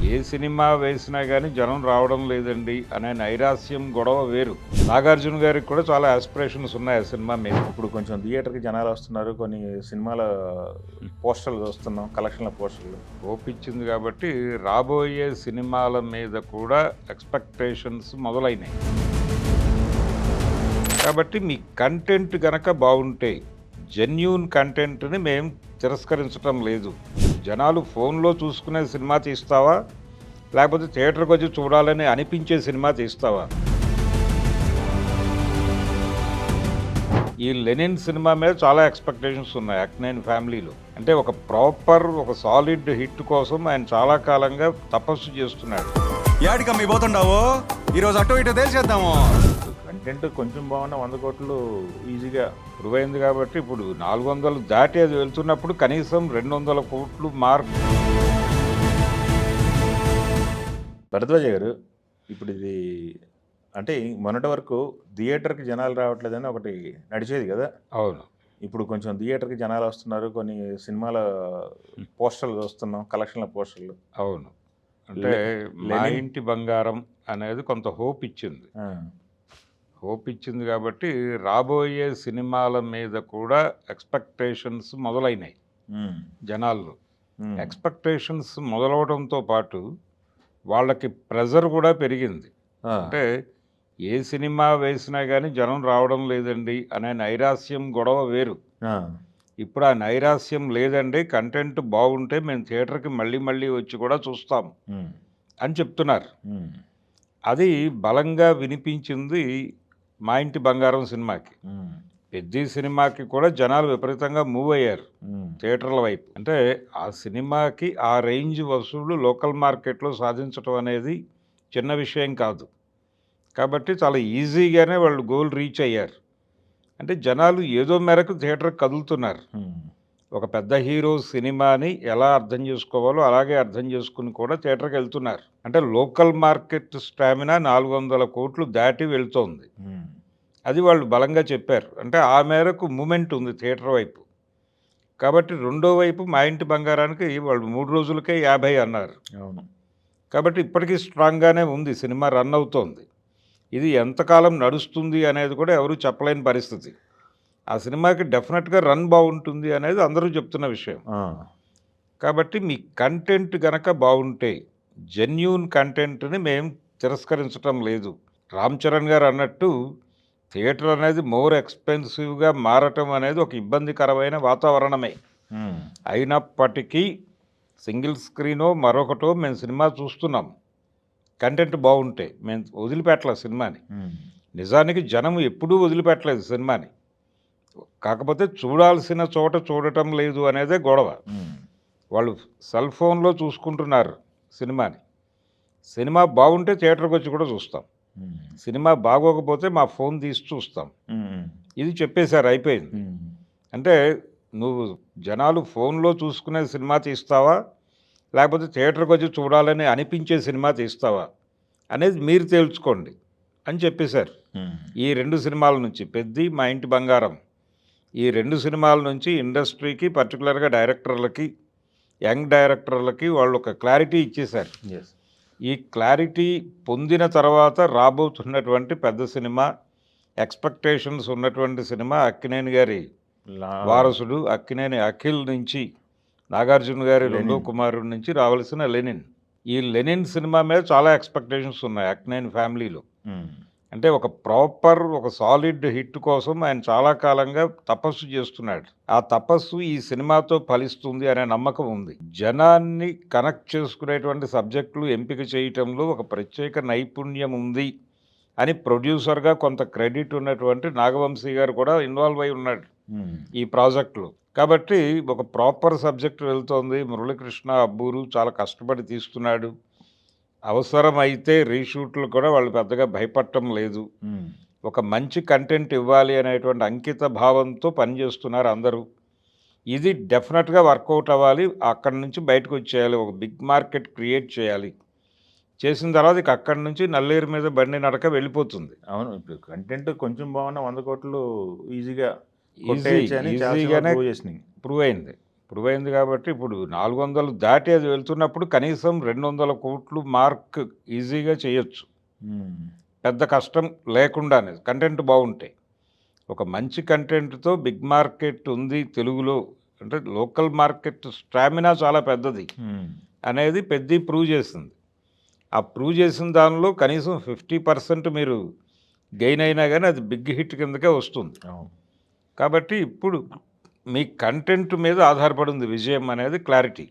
ఏ cinema వేసినా గానీ జనం రావడం లేదండి అనే నైరాస్యం గొడవ వేరు. నాగార్జున గారికి కూడా చాలా యాస్పిరేషన్స్ ఉన్నాయి ఆ సినిమా మీద. ఇప్పుడు కొంచెం థియేటర్‌కి జనాలు వస్తున్నారు. కొన్ని సినిమాల పోస్టర్‌లు చూస్తున్నాం. కలెక్షన్‌ల పోస్టర్‌లు. ఓపిచ్చింది కాబట్టి రాబోయే సినిమాల మీద కూడా ఎక్స్‌పెక్టేషన్స్ మొదలైనాయి. కాబట్టి మీ కంటెంట్ గనక బావుంటే జెన్యూన్ కంటెంట్‌ని మేము తిరస్కరించటం లేదు. జనాలు ఫోన్‌లో చూసుకునే సినిమా తీస్తావా? లేకపోతే థియేటర్‌కొచ్చి చూడాలని అనిపించే సినిమా తీస్తావా? ఈ 'లెనిన్' సినిమా మీద చాలా ఎక్స్‌పెక్టేషన్స్ ఉన్నాయి 'అక్కినేని' ఫ్యామిలీలో. అంటే ఒక సాలిడ్ హిట్ కోసం ఆయన చాలా కాలంగా తపస్సు చేస్తున్నాడు. యాడికమ్మి పోతుండావు ఈరోజు అటో ఇటో తేల్చేద్దాము. కంటెంట్ కొంచెం బాగున్నా 100 కోట్లు ఈజీగా. ప్రూవ్ అయింది కాబట్టి ఇప్పుడు 400 దాటి అది వెళ్తున్నప్పుడు కనీసం 200 కోట్లు మార్క్. భరద్వాజ గారు, ఇప్పుడు ఇది అంటే మొన్నటి వరకు థియేటర్‌కి జనాలు రావట్లేదని ఒకటి నడిచేది కదా! అవును. ఇప్పుడు కొంచెం థియేటర్‌కి జనాలు వస్తున్నారు. కొన్ని సినిమాల పోస్టర్‌లు చూస్తున్నాం. కలెక్షన్‌ల పోస్టర్‌లు. అవును. అంటే మా 'లెనిన్' ఇంటి బంగారం అనేది కొంత హోప్ ఇచ్చింది. ఆ! హోప్ ఇచ్చింది కాబట్టి రాబోయే సినిమాల మీద కూడా ఎక్స్‌పెక్టేషన్స్ మొదలైనాయి హ్మ్. జనాల్లో. హ్మ్. ఎక్స్‌పెక్టేషన్స్ మొదలవడంతో పాటు వాళ్ళకి ప్రెజర్ కూడా పెరిగింది. ఆ! అంటే ఏ సినిమా వేసినా గానీ జనం రావడం లేదండి అనే నైరాస్యం గొడవ వేరు. ఆ! ఇప్పుడు ఆ నైరాస్యం లేదండి. కంటెంట్ బాగుంటే మేము థియేటర్‌కి మళ్ళీ మళ్ళీ వచ్చి కూడా చూస్తాం హ్మ్. అని చెప్తున్నారు. హ్మ్. అది బలంగా వినిపించింది 'మా ఇంటి బంగారం' సినిమాకి. హ్మ్. 'పెద్ది' సినిమాకి కూడా జనాలు విపరీతంగా మూవ్ అయ్యారు హ్మ్. థియేటర్ల వైపు. అంటే ఆ సినిమాకి ఆ రేంజ్ వసూళ్లు లోకల్ మార్కెట్‌లో సాధించటం అనేది చిన్న విషయం కాదు. కాబట్టి చాలా ఈజీగానే వాళ్ళు గోల్ రీచ్ అయ్యారు. అంటే జనాలు ఏదో మేరకు థియేటర్‌కి కదులుతున్నారు. హ్మ్. ఒక పెద్ద హీరో సినిమాని ఎలా అర్థం చేసుకోవాలో అలాగే అర్థం చేసుకొని కూడా థియేటర్‌కెళ్తున్నారు. అంటే లోకల్ మార్కెట్ స్టామినా 400 కోట్లు దాటి వెళ్తోంది. హ్మ్. అది వాళ్ళు బలంగా చెప్పారు. అంటే ఆ మేరకు మూవ్‌మెంట్ ఉంది థియేటర్ వైపు. కాబట్టి రెండో వైపు 'మా ఇంటి బంగారానికి' వాళ్ళు 3 రోజులకే 50 అన్నారు. అవును. కాబట్టి ఇప్పటికీ స్ట్రాంగ్‌గానే ఉంది. సినిమా రన్ అవుతోంది. ఇది ఎంతకాలం నడుస్తుంది అనేది కూడా ఎవరు చెప్పలేని పరిస్థితి. ఆ సినిమాకి డెఫినెట్‌గా రన్ బావుంటుంది అనేది అందరూ చెప్తున్న విషయం. ఆ! కాబట్టి మీ కంటెంట్ గనక బావుంటే జెన్యూన్ కంటెంట్‌ని మేము తిరస్కరించటం లేదు. 'రామ్ చరణ్' గారు అన్నట్టు థియేటర్ అనేది మోర్ ఎక్స్‌పెన్సివ్‌గా మారటం అనేది ఒక ఇబ్బందికరమైన వాతావరణమే. హ్మ్. అయినప్పటికీ సింగిల్ స్క్రీనో, మరొకటో మేము సినిమా చూస్తున్నాం. కంటెంట్ బావుంటే. మేము వదిలిపెట్టల సినిమాని. హ్మ్. నిజానికి జనం ఎప్పుడూ వదిలిపెట్టలేదు సినిమాని. కాకపోతే చూడాల్సిన చోట చూడటం లేదు అనేదే గొడవ. హ్మ్. వాళ్ళు సెల్ ఫోన్‌లో చూసుకుంటున్నారు సినిమాని. సినిమా బాగుంటే థియేటర్‌కొచ్చి కూడా చూస్తాం. హ్మ్. సినిమా బాగోకపోతే మా ఫోన్ తీసి చూస్తాం. హ్మ్. ఇది చెప్పేసారు అయిపోయింది. హ్మ్. అంటే నువ్వు జనాలు ఫోన్‌లో చూసుకునే సినిమా తీస్తావా? లేకపోతే థియేటర్‌కొచ్చి చూడాలని అనిపించే సినిమా తీస్తావా? అనేది మీరు తేల్చుకోండి అని చెప్పేశారు. హ్మ్. ఈ 2 సినిమాల నుంచి 'పెద్ది', 'మా ఇంటి బంగారం' ఈ 2 సినిమాల నుంచి ఇండస్ట్రీకి పర్టిక్యులర్‌గా డైరెక్టర్లకి, యంగ్ డైరెక్టర్లకి వాళ్ళు ఒక క్లారిటీ ఇచ్చేశారు. యెస్. ఈ క్లారిటీ పొందిన తర్వాత రాబోతున్నటువంటి పెద్ద సినిమా, ఎక్స్‌పెక్టేషన్స్ ఉన్నటువంటి సినిమా అక్కినేని గారి లా వారసుడు అక్కినేని అఖిల్ నుంచి, నాగార్జున గారి రెండో 'లెనిన్.' కుమారుడి నుంచి రావాల్సిన 'లెనిన్'. ఈ 'లెనిన్' సినిమా మీద చాలా ఎక్స్‌పెక్టేషన్స్ ఉన్నాయి అక్కినేని ఫ్యామిలీలో. హ్మ్. అంటే ఒక సాలిడ్ హిట్ కోసం ఆయన చాలా కాలంగా తపస్సు చేస్తున్నాడు. ఆ తపస్సు ఈ సినిమాతో ఫలిస్తుంది అనే నమ్మకం ఉంది. జనాన్ని కనెక్ట్ చేసుకునేటువంటి సబ్జెక్టులు ఎంపిక చేయటంలో ఒక ప్రత్యేక నైపుణ్యం ఉంది అని ప్రొడ్యూసర్‌గా కొంత క్రెడిట్ ఉన్నటువంటి నాగవంశీ గారు కూడా ఇన్వాల్వ్ అయి ఉన్నాడు హ్మ్. ఈ ప్రాజెక్ట్‌లో. కాబట్టి ఒక ప్రాపర్ సబ్జెక్ట్ వెళ్తోంది. మురళీకృష్ణ, అబ్బూరు చాలా కష్టపడి తీస్తున్నాడు. అవసరమైతే రీషూట్‌లు కూడా వాళ్ళు పెద్దగా భయపడటం లేదు. హ్మ్. ఒక మంచి కంటెంట్ ఇవ్వాలి అనేటువంటి అంకిత భావంతో పనిచేస్తున్నారు అందరూ. ఇది డెఫినెట్‌గా వర్కౌట్ అవ్వాలి. అక్కడి నుంచి బయటకొచ్చేయాలి. ఒక బిగ్ మార్కెట్ క్రియేట్ చేయాలి. చేసిన తర్వాత ఇక అక్కడి నుంచి నల్లేరు మీద బండి నడక వెళ్ళిపోతుంది. అవును. ఇప్పుడు కంటెంట్ కొంచెం బాగున్నా 100 కోట్లు ఈజీగా ఈజీ కొట్టేయొచ్చని చాలా సినిమాలు ఈజీగానే ప్రూవ్ చేసినాయి. ప్రూవ్ అయింది. ప్రూవ్ అయింది కాబట్టి ఇప్పుడు 400 దాటి అది వెళ్తున్నప్పుడు కనీసం 200 కోట్లు మార్క్ ఈజీగా చేయొచ్చు. పెద్ద కష్టం లేకుండానే కంటెంట్ బాగుంటే. ఒక మంచి కంటెంట్‌తో బిగ్ మార్కెట్ ఉంది తెలుగులో. అంటే లోకల్ మార్కెట్ స్టామినా చాలా పెద్దది అనేది పెద్ది ప్రూవ్ చేసింది. ఆ ప్రూవ్ చేసిన దానిలో కనీసం 50% మీరు గెయిన్ అయినా గానీ అది బిగ్ హిట్ కిందకే వస్తుంది. అవును. కాబట్టి ఇప్పుడు మీ కంటెంట్ మీద ఆధారపడి ఉంది విజయం అనేది క్లారిటీ.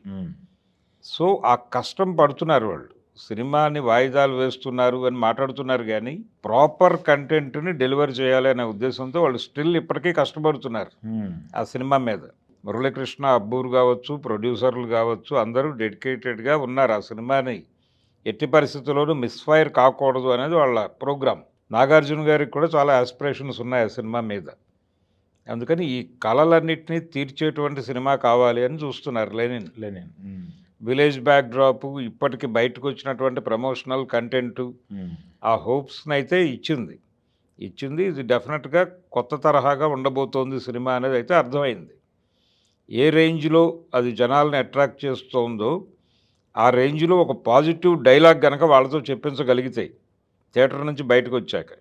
సో, ఆ కష్టం పడుతున్నారు వాళ్ళు. సినిమాని వాయిదాలు వేస్తున్నారు అని మాట్లాడుతున్నారు గానీ, ప్రాపర్ కంటెంట్‌ని డెలివర్ చేయాలి అనే ఉద్దేశంతో వాళ్ళు స్టిల్ ఇప్పటికీ కష్టపడుతున్నారు ఆ సినిమా మీద. మురళీకృష్ణ, అబ్బూర్ గావచ్చు, ప్రొడ్యూసర్లు గావచ్చు అందరూ డెడికేటెడ్‌గా ఉన్నారు. ఆ సినిమాని ఎట్టి పరిస్థితుల్లోనూ మిస్‌ఫైర్ కాకూడదు అనేది వాళ్ళ ప్రోగ్రామ్. నాగార్జున గారికి కూడా చాలా యాస్పిరేషన్స్ ఉన్నాయి ఆ సినిమా మీద. అందుకని ఈ కలలన్నిటిని తీర్చేటువంటి సినిమా కావాలి అని చూస్తున్నారు లెనిన్. విలేజ్ బ్యాక్‌డ్రాప్ ఇప్పటికి బయటకొచ్చినటువంటి ప్రమోషనల్ కంటెంటు ఆ హోప్స్‌నైతే ఇచ్చింది. ఇది డెఫినెట్‌గా కొత్త తరహాగా ఉండబోతోంది సినిమా అనేదైతే అర్థమైంది. ఏ రేంజ్‌లో అది జనాల్ని అట్రాక్ట్ చేస్తోందో, ఆ రేంజ్‌లో ఒక పాజిటివ్ డైలాగ్ గనక వాళ్ళతో చెప్పించగలిగితే థియేటర్ నుంచి బయటకొచ్చాక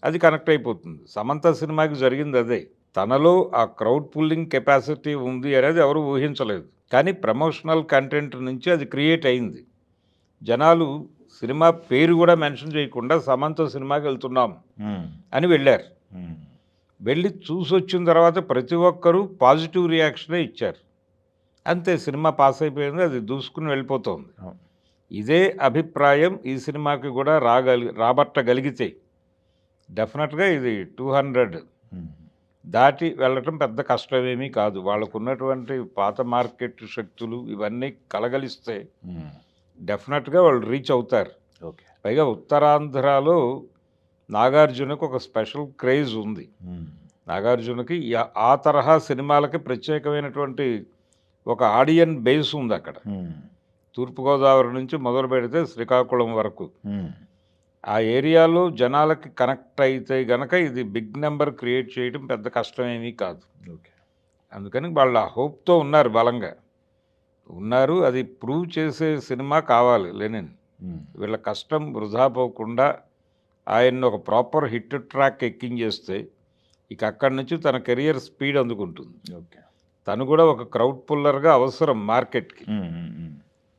అది కనెక్ట్ అయిపోతుంది. సమంత సినిమాకి జరిగింది అదే. తనలో ఆ క్రౌడ్ పుల్లింగ్ కెపాసిటీ ఉంది అనేది ఎవరు ఊహించలేదు. కానీ ప్రమోషనల్ కంటెంట్ నుంచి అది క్రియేట్ అయింది. జనాలు సినిమా పేరు కూడా మెన్షన్ చేయకుండా సమంత సినిమాకి వెళ్తున్నాం అని వెళ్ళారు. వెళ్ళి చూసొచ్చిన తర్వాత ప్రతి ఒక్కరూ పాజిటివ్ రియాక్షనే ఇచ్చారు. అంతే సినిమా పాస్ అయిపోయింది. అది దూసుకుని వెళ్ళిపోతోంది. ఇదే అభిప్రాయం ఈ సినిమాకి కూడా రాబట్టగలిగితే డెఫినెట్‌గా ఇది 200 దాటి వెళ్ళటం పెద్ద కష్టమేమీ కాదు. వాళ్ళకున్నటువంటి పాత మార్కెట్ శక్తులు ఇవన్నీ కలగలిస్తే డెఫినెట్‌గా వాళ్ళు రీచ్ అవుతారు. ఓకే. పైగా ఉత్తరాంధ్రలో నాగార్జునకు ఒక స్పెషల్ క్రేజ్ ఉంది. నాగార్జునకి ఆ తరహా సినిమాలకి ప్రత్యేకమైనటువంటి ఒక ఆడియన్ బేస్ ఉంది అక్కడ. తూర్పుగోదావరి నుంచి మొదలు పెడితే శ్రీకాకుళం వరకు ఆ ఏరియాలో జనాలకి కనెక్ట్ అయితే గనక ఇది బిగ్ నెంబర్ క్రియేట్ చేయడం పెద్ద కష్టమేమీ కాదు. ఓకే. అందుకని వాళ్ళు ఆ హోప్‌తో ఉన్నారు బలంగా. అది ప్రూవ్ చేసే సినిమా కావాలి లెనిన్. వీళ్ళ కష్టం వృధా పోకుండా ఆయన్ని ఒక ప్రాపర్ హిట్ ట్రాక్ ఎక్కించేస్తే ఇక అక్కడి నుంచి తన కెరియర్ స్పీడ్ అందుకుంటుంది. ఓకే. తను కూడా ఒక క్రౌడ్ పుల్లర్‌గా అవసరం మార్కెట్‌కి.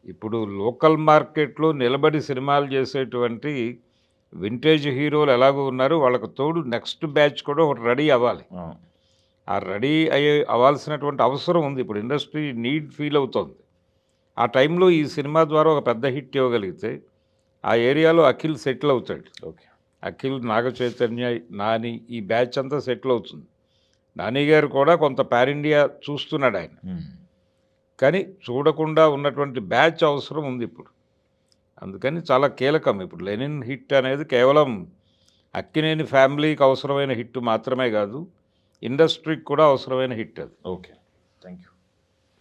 ఇప్పుడు లోకల్ మార్కెట్లో నిలబడి సినిమాలు చేసేటువంటి వింటేజ్ హీరోలు ఎలాగో ఉన్నారు, వాళ్ళకు తోడు నెక్స్ట్ బ్యాచ్ కూడా ఒకటి రెడీ అవ్వాలి. ఆ రెడీ అవ్వాల్సినటువంటి అవసరం ఉంది. ఇప్పుడు ఇండస్ట్రీ నీడ్ ఫీల్ అవుతోంది. ఆ టైంలో ఈ సినిమా ద్వారా ఒక పెద్ద హిట్ ఇవ్వగలిగితే ఆ ఏరియాలో అఖిల్ సెటిల్ అవుతాడు. ఓకే. అఖిల్, నాగ చైతన్య, నాని ఈ బ్యాచ్ అంతా సెటిల్ అవుతుంది. నాని గారు కూడా కొంత పాన్ ఇండియా చూస్తున్నాడు ఆయన. కానీ చూడకుండా ఉన్నటువంటి బ్యాచ్ అవసరం ఉంది ఇప్పుడు. అందుకని చాలా కీలకం. ఇప్పుడు లెనిన్ హిట్ అనేది కేవలం అక్కినేని ఫ్యామిలీకి అవసరమైన హిట్ మాత్రమే కాదు, ఇండస్ట్రీకి కూడా అవసరమైన హిట్ అది. ఓకే.